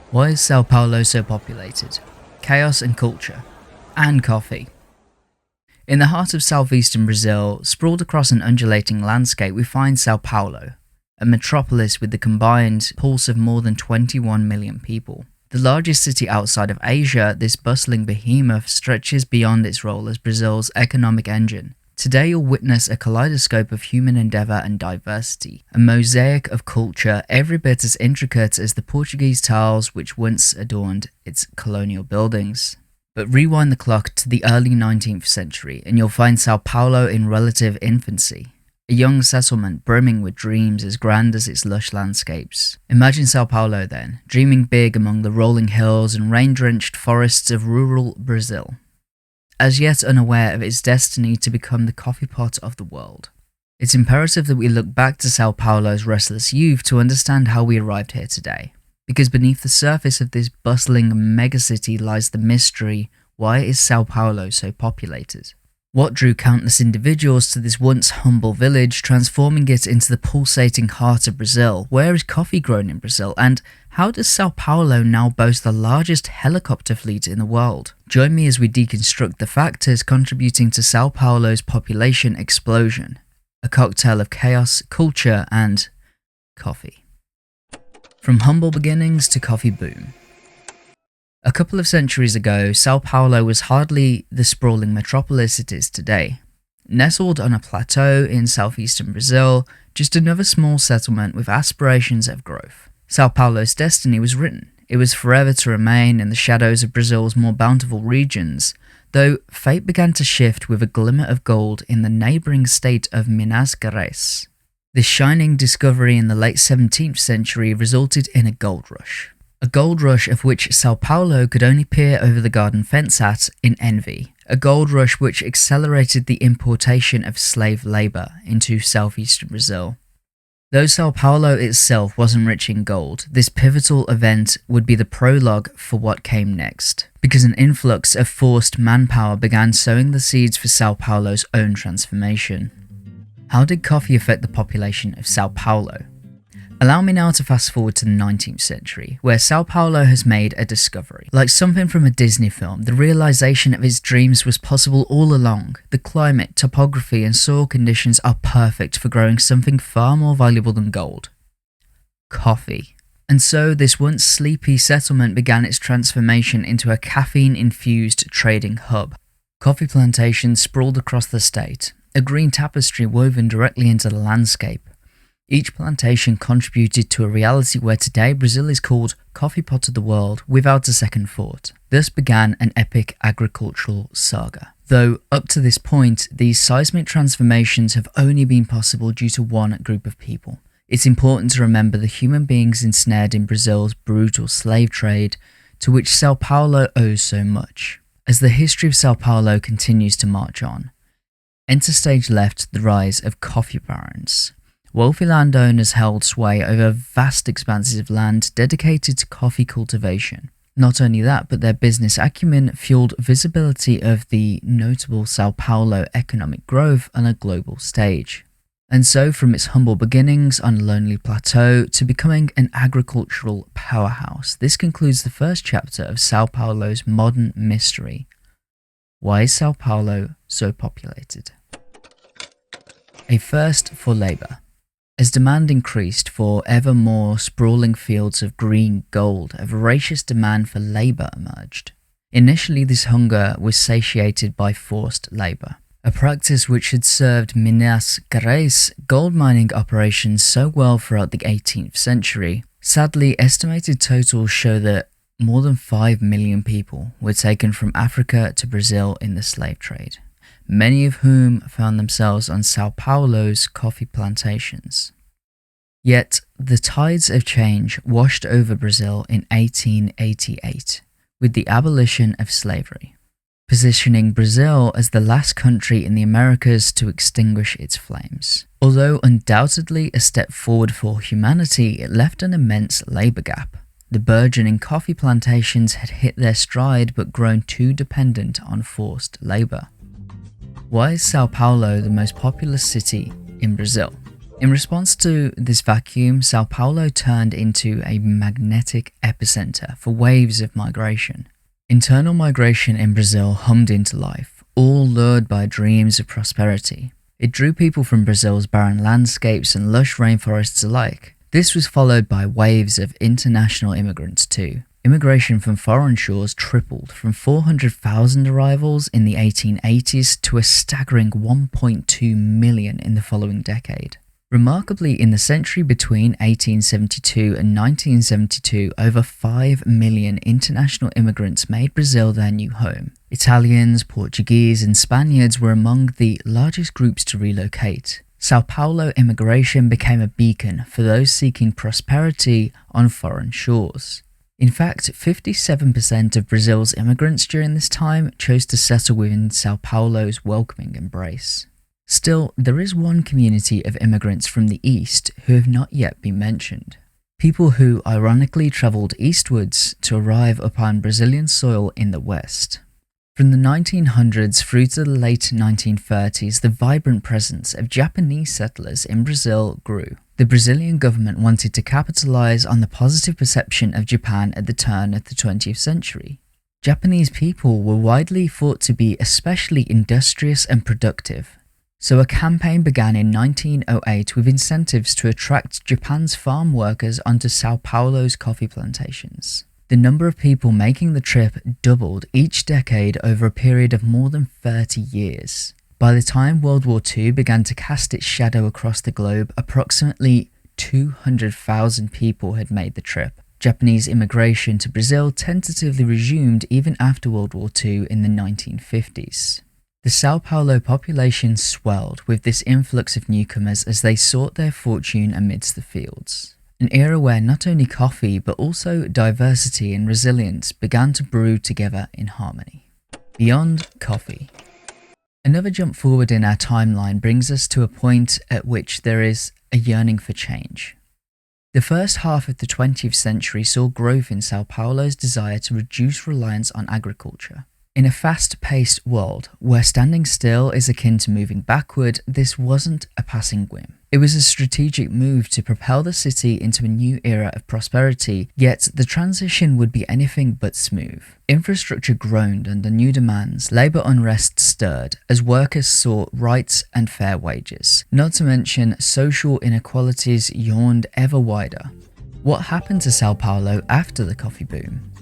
Why is São Paulo so populated? Chaos and culture. And coffee. In the heart of southeastern Brazil, sprawled across an undulating landscape, we find São Paulo, a metropolis with the combined pulse of more than 21 million people. The largest city outside of Asia, this bustling behemoth stretches beyond its role as Brazil's economic engine. Today you'll witness a kaleidoscope of human endeavour and diversity, a mosaic of culture every bit as intricate as the Portuguese tiles which once adorned its colonial buildings. But rewind the clock to the early 19th century and you'll find São Paulo in relative infancy. A young settlement brimming with dreams as grand as its lush landscapes. Imagine São Paulo then, dreaming big among the rolling hills and rain-drenched forests of rural Brazil, as yet unaware of its destiny to become the coffee pot of the world. It's imperative that we look back to São Paulo's restless youth to understand how we arrived here today, because beneath the surface of this bustling megacity lies the mystery: why is São Paulo so populated? What drew countless individuals to this once humble village, transforming it into the pulsating heart of Brazil? Where is coffee grown in Brazil? And how does São Paulo now boast the largest helicopter fleet in the world? Join me as we deconstruct the factors contributing to São Paulo's population explosion. A cocktail of chaos, culture, and coffee. From humble beginnings to coffee boom. A couple of centuries ago, São Paulo was hardly the sprawling metropolis it is today. Nestled on a plateau in southeastern Brazil, just another small settlement with aspirations of growth. São Paulo's destiny was written. It was forever to remain in the shadows of Brazil's more bountiful regions, though fate began to shift with a glimmer of gold in the neighbouring state of Minas Gerais. This shining discovery in the late 17th century resulted in a gold rush. A gold rush of which São Paulo could only peer over the garden fence at in envy. A gold rush which accelerated the importation of slave labour into southeastern Brazil. Though São Paulo itself wasn't rich in gold, this pivotal event would be the prologue for what came next, because an influx of forced manpower began sowing the seeds for São Paulo's own transformation. How did coffee affect the population of São Paulo? Allow me now to fast forward to the 19th century, where São Paulo has made a discovery. Like something from a Disney film, the realization of its dreams was possible all along. The climate, topography, and soil conditions are perfect for growing something far more valuable than gold: coffee. And so this once sleepy settlement began its transformation into a caffeine-infused trading hub. Coffee plantations sprawled across the state, a green tapestry woven directly into the landscape. Each plantation contributed to a reality where today Brazil is called coffee pot of the world without a second thought. Thus began an epic agricultural saga. Though up to this point, these seismic transformations have only been possible due to one group of people. It's important to remember the human beings ensnared in Brazil's brutal slave trade, to which São Paulo owes so much. As the history of São Paulo continues to march on, enter stage left the rise of coffee barons. Wealthy landowners held sway over vast expanses of land dedicated to coffee cultivation. Not only that, but their business acumen fueled visibility of the notable São Paulo economic growth on a global stage. And so from its humble beginnings on a lonely plateau to becoming an agricultural powerhouse, this concludes the first chapter of São Paulo's modern mystery. Why is São Paulo so populated? A thirst for labour. As demand increased for ever more sprawling fields of green gold, a voracious demand for labour emerged. Initially, this hunger was satiated by forced labour, a practice which had served Minas Gerais gold mining operations so well throughout the 18th century. Sadly, estimated totals show that more than 5 million people were taken from Africa to Brazil in the slave trade, many of whom found themselves on São Paulo's coffee plantations. Yet, the tides of change washed over Brazil in 1888 with the abolition of slavery, positioning Brazil as the last country in the Americas to extinguish its flames. Although undoubtedly a step forward for humanity, it left an immense labour gap. The burgeoning coffee plantations had hit their stride but grown too dependent on forced labour. Why is São Paulo the most populous city in Brazil? In response to this vacuum, Sao Paulo turned into a magnetic epicenter for waves of migration. Internal migration in Brazil hummed into life, all lured by dreams of prosperity. It drew people from Brazil's barren landscapes and lush rainforests alike. This was followed by waves of international immigrants too. Immigration from foreign shores tripled from 400,000 arrivals in the 1880s to a staggering 1.2 million in the following decade. Remarkably, in the century between 1872 and 1972, over 5 million international immigrants made Brazil their new home. Italians, Portuguese, and Spaniards were among the largest groups to relocate. Sao Paulo immigration became a beacon for those seeking prosperity on foreign shores. In fact, 57% of Brazil's immigrants during this time chose to settle within Sao Paulo's welcoming embrace. Still, there is one community of immigrants from the East who have not yet been mentioned. People who ironically travelled eastwards to arrive upon Brazilian soil in the West. From the 1900s through to the late 1930s, the vibrant presence of Japanese settlers in Brazil grew. The Brazilian government wanted to capitalize on the positive perception of Japan at the turn of the 20th century. Japanese people were widely thought to be especially industrious and productive. So a campaign began in 1908 with incentives to attract Japan's farm workers onto Sao Paulo's coffee plantations. The number of people making the trip doubled each decade over a period of more than 30 years. By the time World War II began to cast its shadow across the globe, approximately 200,000 people had made the trip. Japanese immigration to Brazil tentatively resumed even after World War II in the 1950s. The Sao Paulo population swelled with this influx of newcomers as they sought their fortune amidst the fields. An era where not only coffee but also diversity and resilience began to brew together in harmony. Beyond coffee. Another jump forward in our timeline brings us to a point at which there is a yearning for change. The first half of the 20th century saw growth in Sao Paulo's desire to reduce reliance on agriculture. In a fast-paced world where standing still is akin to moving backward, this wasn't a passing whim. It was a strategic move to propel the city into a new era of prosperity, yet the transition would be anything but smooth. Infrastructure groaned under new demands, labour unrest stirred as workers sought rights and fair wages. Not to mention, social inequalities yawned ever wider. What happened to Sao Paulo after the coffee boom?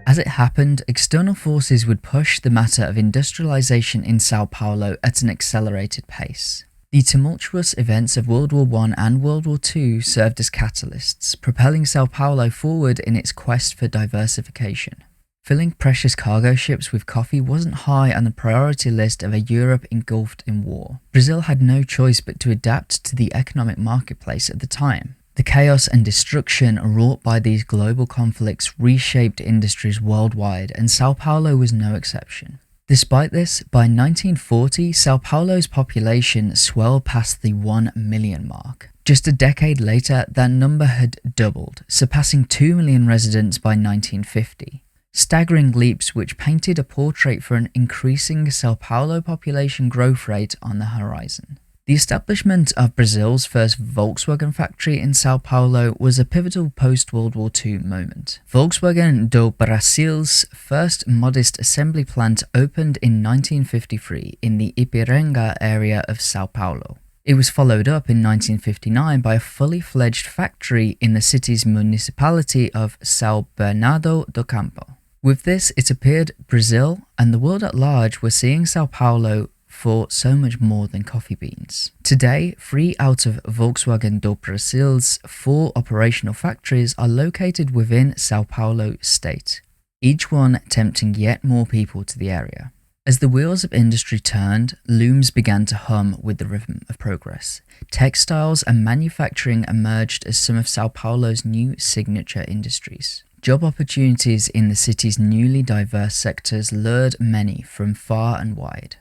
As it happened, external forces would push the matter of industrialization in Sao Paulo at an accelerated pace. The tumultuous events of World War I and World War II served as catalysts, propelling Sao Paulo forward in its quest for diversification. Filling precious cargo ships with coffee wasn't high on the priority list of a Europe engulfed in war. Brazil had no choice but to adapt to the economic marketplace at the time. The chaos and destruction wrought by these global conflicts reshaped industries worldwide, and Sao Paulo was no exception. Despite this, by 1940, Sao Paulo's population swelled past the 1 million mark. Just a decade later, that number had doubled, surpassing 2 million residents by 1950. Staggering leaps which painted a portrait for an increasing Sao Paulo population growth rate on the horizon. The establishment of Brazil's first Volkswagen factory in Sao Paulo was a pivotal post-World War II moment. Volkswagen do Brasil's first modest assembly plant opened in 1953 in the Ipiranga area of Sao Paulo. It was followed up in 1959 by a fully fledged factory in the city's municipality of São Bernardo do Campo. With this, it appeared Brazil and the world at large were seeing Sao Paulo for so much more than coffee beans. Today, 3 out of Volkswagen do Brasil's 4 operational factories are located within Sao Paulo state, each one tempting yet more people to the area. As the wheels of industry turned, looms began to hum with the rhythm of progress. Textiles and manufacturing emerged as some of Sao Paulo's new signature industries. Job opportunities in the city's newly diverse sectors lured many from far and wide.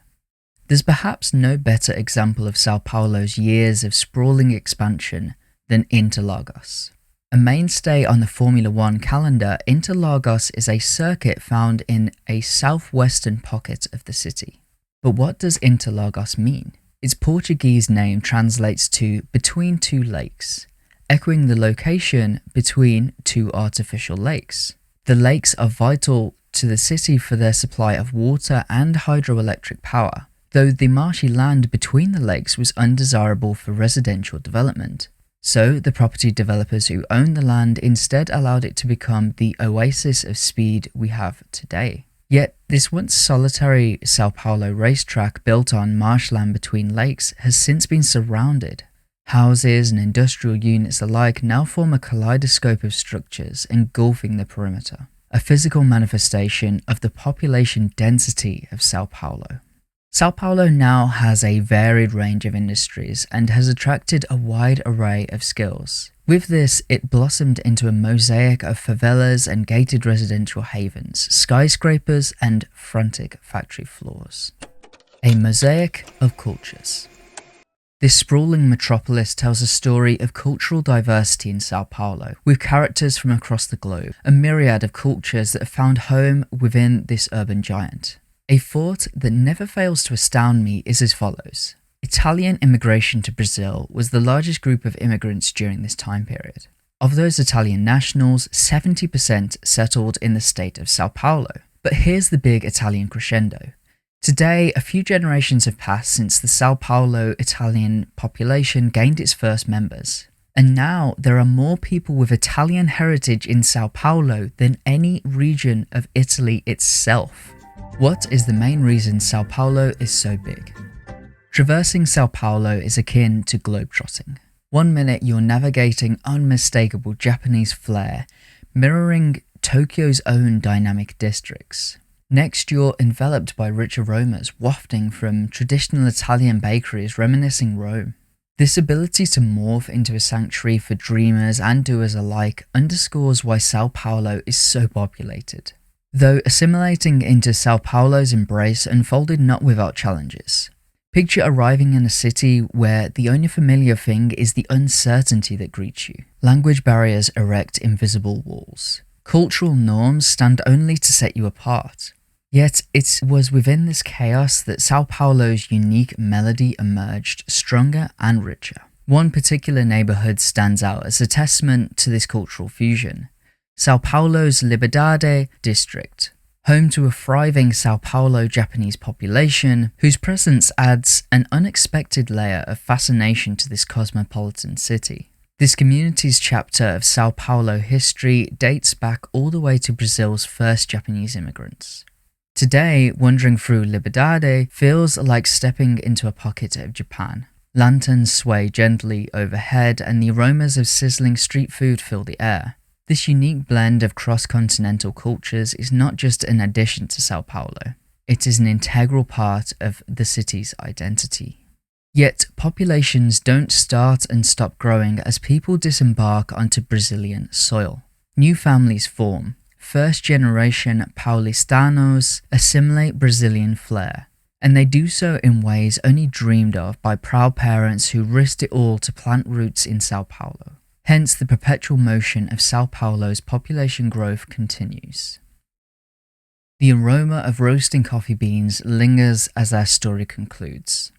There's perhaps no better example of Sao Paulo's years of sprawling expansion than Interlagos. A mainstay on the Formula One calendar, Interlagos is a circuit found in a southwestern pocket of the city. But what does Interlagos mean? Its Portuguese name translates to between two lakes, echoing the location between two artificial lakes. The lakes are vital to the city for their supply of water and hydroelectric power, though the marshy land between the lakes was undesirable for residential development. So the property developers who owned the land instead allowed it to become the oasis of speed we have today. Yet this once solitary São Paulo racetrack built on marshland between lakes has since been surrounded. Houses and industrial units alike now form a kaleidoscope of structures engulfing the perimeter, a physical manifestation of the population density of São Paulo. São Paulo now has a varied range of industries and has attracted a wide array of skills. With this, it blossomed into a mosaic of favelas and gated residential havens, skyscrapers and frantic factory floors. A mosaic of cultures. This sprawling metropolis tells a story of cultural diversity in São Paulo, with characters from across the globe, a myriad of cultures that have found home within this urban giant. A thought that never fails to astound me is as follows. Italian immigration to Brazil was the largest group of immigrants during this time period. Of those Italian nationals, 70% settled in the state of São Paulo. But here's the big Italian crescendo. Today, a few generations have passed since the São Paulo Italian population gained its first members. And now there are more people with Italian heritage in São Paulo than any region of Italy itself. What is the main reason São Paulo is so big? Traversing São Paulo is akin to globetrotting. One minute you're navigating unmistakable Japanese flair, mirroring Tokyo's own dynamic districts. Next, you're enveloped by rich aromas wafting from traditional Italian bakeries reminiscing Rome. This ability to morph into a sanctuary for dreamers and doers alike underscores why São Paulo is so populated. Though assimilating into São Paulo's embrace unfolded not without challenges. Picture arriving in a city where the only familiar thing is the uncertainty that greets you. Language barriers erect invisible walls. Cultural norms stand only to set you apart. Yet it was within this chaos that São Paulo's unique melody emerged stronger and richer. One particular neighborhood stands out as a testament to this cultural fusion. São Paulo's Liberdade district, home to a thriving São Paulo Japanese population whose presence adds an unexpected layer of fascination to this cosmopolitan city. This community's chapter of São Paulo history dates back all the way to Brazil's first Japanese immigrants. Today, wandering through Liberdade feels like stepping into a pocket of Japan. Lanterns sway gently overhead and the aromas of sizzling street food fill the air. This unique blend of cross-continental cultures is not just an addition to São Paulo, it is an integral part of the city's identity. Yet, populations don't start and stop growing as people disembark onto Brazilian soil. New families form. First-generation Paulistanos assimilate Brazilian flair, and they do so in ways only dreamed of by proud parents who risked it all to plant roots in São Paulo. Hence, the perpetual motion of São Paulo's population growth continues. The aroma of roasting coffee beans lingers as our story concludes.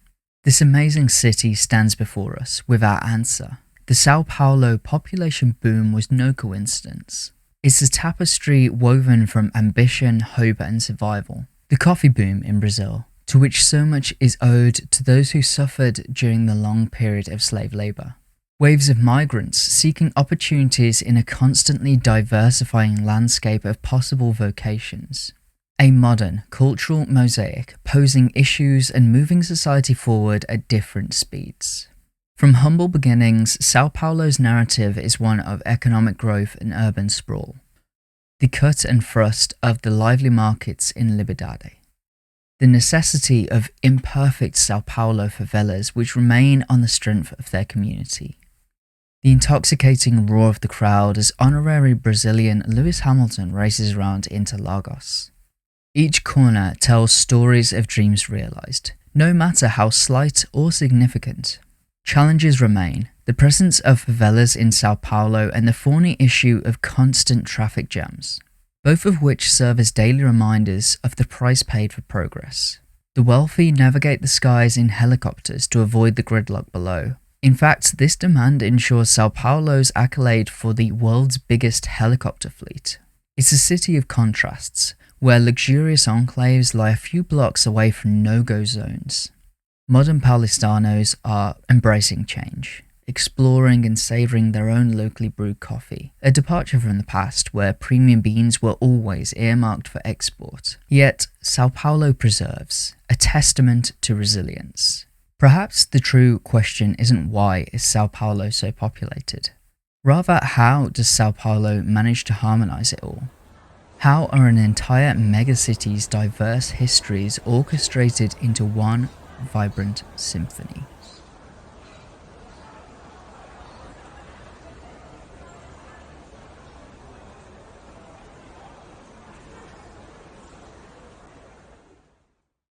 This amazing city stands before us with our answer. The São Paulo population boom was no coincidence. It's a tapestry woven from ambition, hope, and survival. The coffee boom in Brazil, to which so much is owed to those who suffered during the long period of slave labor. Waves of migrants seeking opportunities in a constantly diversifying landscape of possible vocations. A modern cultural mosaic posing issues and moving society forward at different speeds. From humble beginnings, São Paulo's narrative is one of economic growth and urban sprawl. The cut and thrust of the lively markets in Liberdade. The necessity of imperfect São Paulo favelas which remain on the strength of their community. The intoxicating roar of the crowd as honorary Brazilian Lewis Hamilton races around Interlagos. Each corner tells stories of dreams realized, no matter how slight or significant. Challenges remain, the presence of favelas in São Paulo and the thorny issue of constant traffic jams, both of which serve as daily reminders of the price paid for progress. The wealthy navigate the skies in helicopters to avoid the gridlock below. In fact, this demand ensures São Paulo's accolade for the world's biggest helicopter fleet. It's a city of contrasts, where luxurious enclaves lie a few blocks away from no-go zones. Modern Paulistanos are embracing change, exploring and savouring their own locally brewed coffee, a departure from the past where premium beans were always earmarked for export. Yet, São Paulo preserves, a testament to resilience. Perhaps the true question isn't why is São Paulo so populated? Rather, how does São Paulo manage to harmonise it all? How are an entire megacity's diverse histories orchestrated into one vibrant symphony?